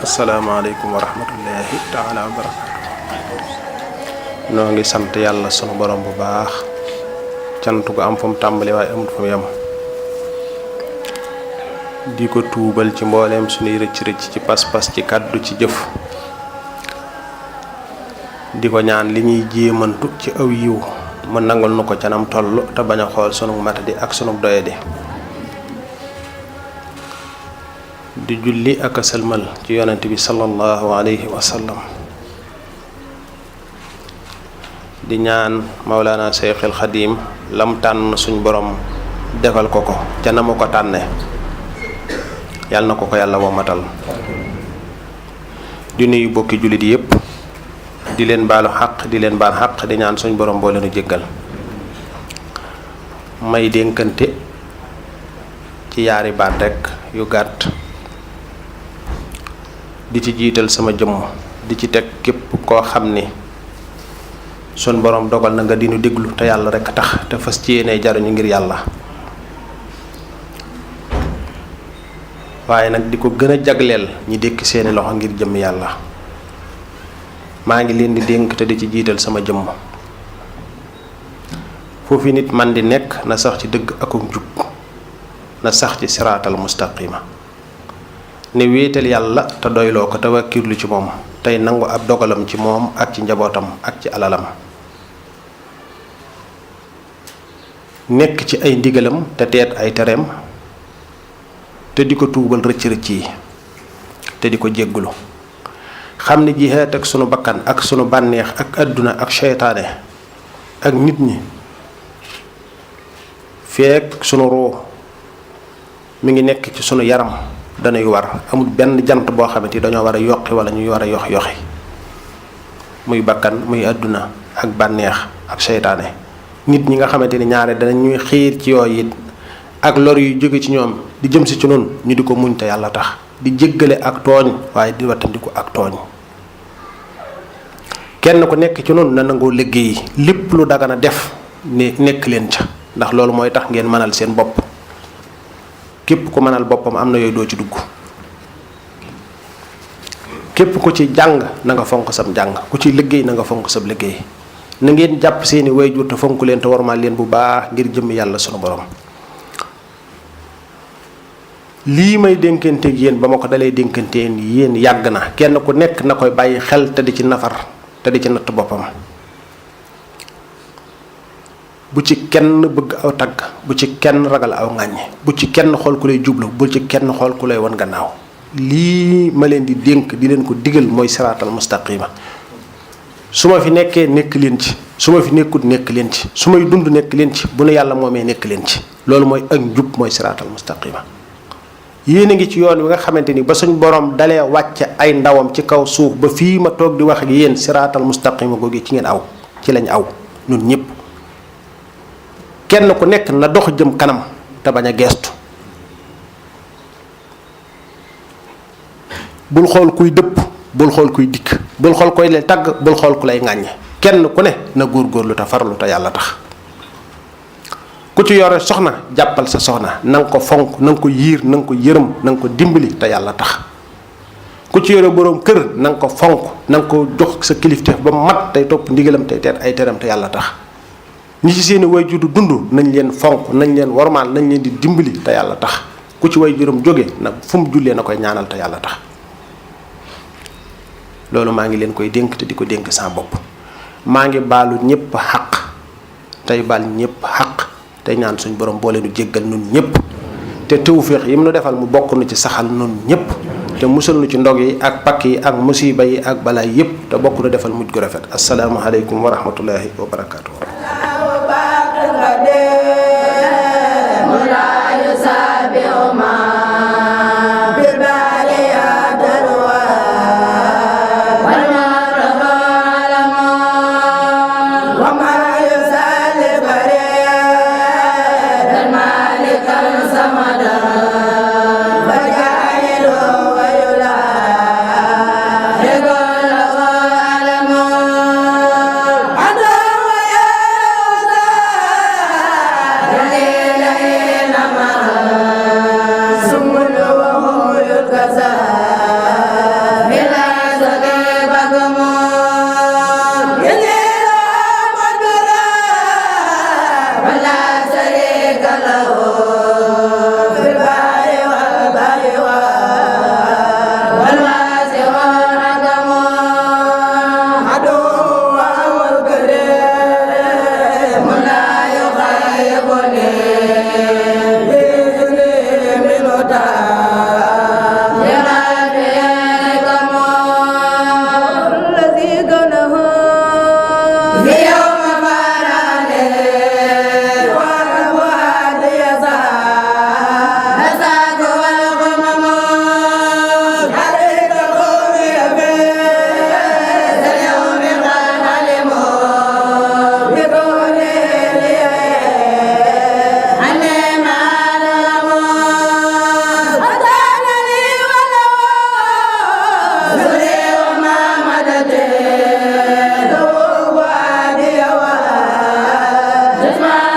asalaamaaleykum wa rahmatullahi taala wa barakaatu. noo ngi sant yàlla sunu borom bu baax cant gu am fu mu tàmbali waaye amut fu mu yem di ko tuubal ci mbooleem sunuy rëcc-rëcc ci pas-pas ci kàddu ci jëf di ko ñaan li ñuy jéemantu ci aw yiw mu nangul nu ko canam toll te bañ a xool sunu matadi ak sunu doyadi di julli ak a sëlmal ci yonent bi sallallahu alayhi wa sallam di ñaan Mawlana Seyxul Xadim lam tànn suñ borom defal ko ko ca na mu ko tànne yàlla na ko yàlla womatal di nuyu bokki jullit yépp di leen baalu xaq di leen baal xaq di ñaan suñ borom boo leenu jéggal may dénkante ci yaari baat rekk yu gàtt di ci jiital sama jëmm di ci teg képp koo xam ni sun borom dogal na nga dinu déglu te yàlla rekk tax te fas ci yéene jaruñu ngir yàlla waaye nag di ko gën a jagleel ñi dékk seeni loxo ngir jëmm yàlla maa ngi leen di dénk te di ci jiital sama jëmm foofu nit man di nekk na sax ci dëgg akum jub na sax ci siraatal mustaqima ne wéetal yàlla te doyloo ko te wakkirlu ci moom tey nangu ab dogalam ci moom ak ci njabootam ak ci alalam nekk ci ay ndigalam te teet ay tereem te di ko tuubal rëcc-rëcc yi te di ko jéggulu xam ne jihaat ak sunu bakkan ak sunu bànneex ak àdduna ak seytaane ak nit ñi feek sunu roo mi ngi nekk ci sunu yaram dañuy war amul benn jant boo xamante ni dañoo war a yoqi wala ñuy war a yoxi muy bakkan muy àdduna ak bànneex ak seytaane nit ñi nga xamante ni ñaare danañ ñuy xiir ci yooyu it ak lor yu jóge ci ñoom di jëm si ci noonu ñu di ko muñ te yàlla tax di jéggale ak tooñ waaye di wattandiku ak tooñ kenn ku nekk ci noonu na nangoo liggéey lépp lu dagana def ni nekk leen ca ndax loolu mooy tax ngeen mënal seen bopp képp ku mënal boppam am na yooyu doo ci dugg képp ku ci jàng na nga fonk sab jàng ku ci liggéey na nga fonk sab liggéey na ngeen jàpp seeni waajur te fonk leen te warmal leen bu baax ngir jëm yàlla sunu borom lii may dénkanteeg yéen ba ma ko dalee dénkanteen yéen yàgg na kenn ku nekk na koy bàyyi xel te di ci nafar te di ci natt boppam bu ci kenn bëgg aw tagg bu ci kenn ragal aw ŋàññe bu ci kenn xool ku lay jublu bu ci kenn xool ku lay wan gannaaw lii ma leen di dénk di leen ko digal mooy siraatal mustaqima su ma fi nekkee nekk leen ci su ma fi nekkut nekk leen ci su may dund nekk leen ci bu nu yàlla moomee nekk leen ci loolu mooy ak njub mooy siraatal mustaqima yéen a ngi ci yoon wi nga xamante ni ba suñ borom dalee wàcce ay ndawam ci kaw suuf ba fii ma toog di wax ak yéen siraatal mustaqima googu ci ngeen aw ci lañ aw ñun ñëpp kenn ku nekk na dox jëm kanam te bañ a geestu. bul xool kuy dëpp, bul xool kuy dikk, bul xool koy lay tagg, bul xool ku lay ŋàññe. kenn ku ne na góorgóorlu te farlu te yàlla tax. ku ci yore soxna jàppal sa soxna na nga ko fonk, na nga ko yiir, na nga ko yërëm, na nga ko dimbali te yàlla tax. ku ci yore boroom kër na nga ko fonk, na nga ko jox sa kilifteef ba mat tey topp ndigalam tey teet ay teram te yàlla tax. ñi ci seeni waajur du dund nañ leen fonk, nañ leen wormaal, nañ leen di dimbali te yàlla tax. ku ci waajuram jóge nag fu mu jullee na koy ñaanal te yàlla tax. loolu maa ngi leen koy dénk te di ko dénk sa bopp. maa ngi baalu ñëpp xaq tey baal ñëpp xaq tey ñaan suñ borom boole nu jéggal nun ñëpp te tawfeex yi mu nu defal mu bokk nu ci saxal nun ñëpp te musal nu ci ndog yi ak pakk yi ak musiba yi ak balaay yëpp te bokk nu defal mujj gu rafet. asalaamaaleykum wa rahmatullahi wa barakaatu. That's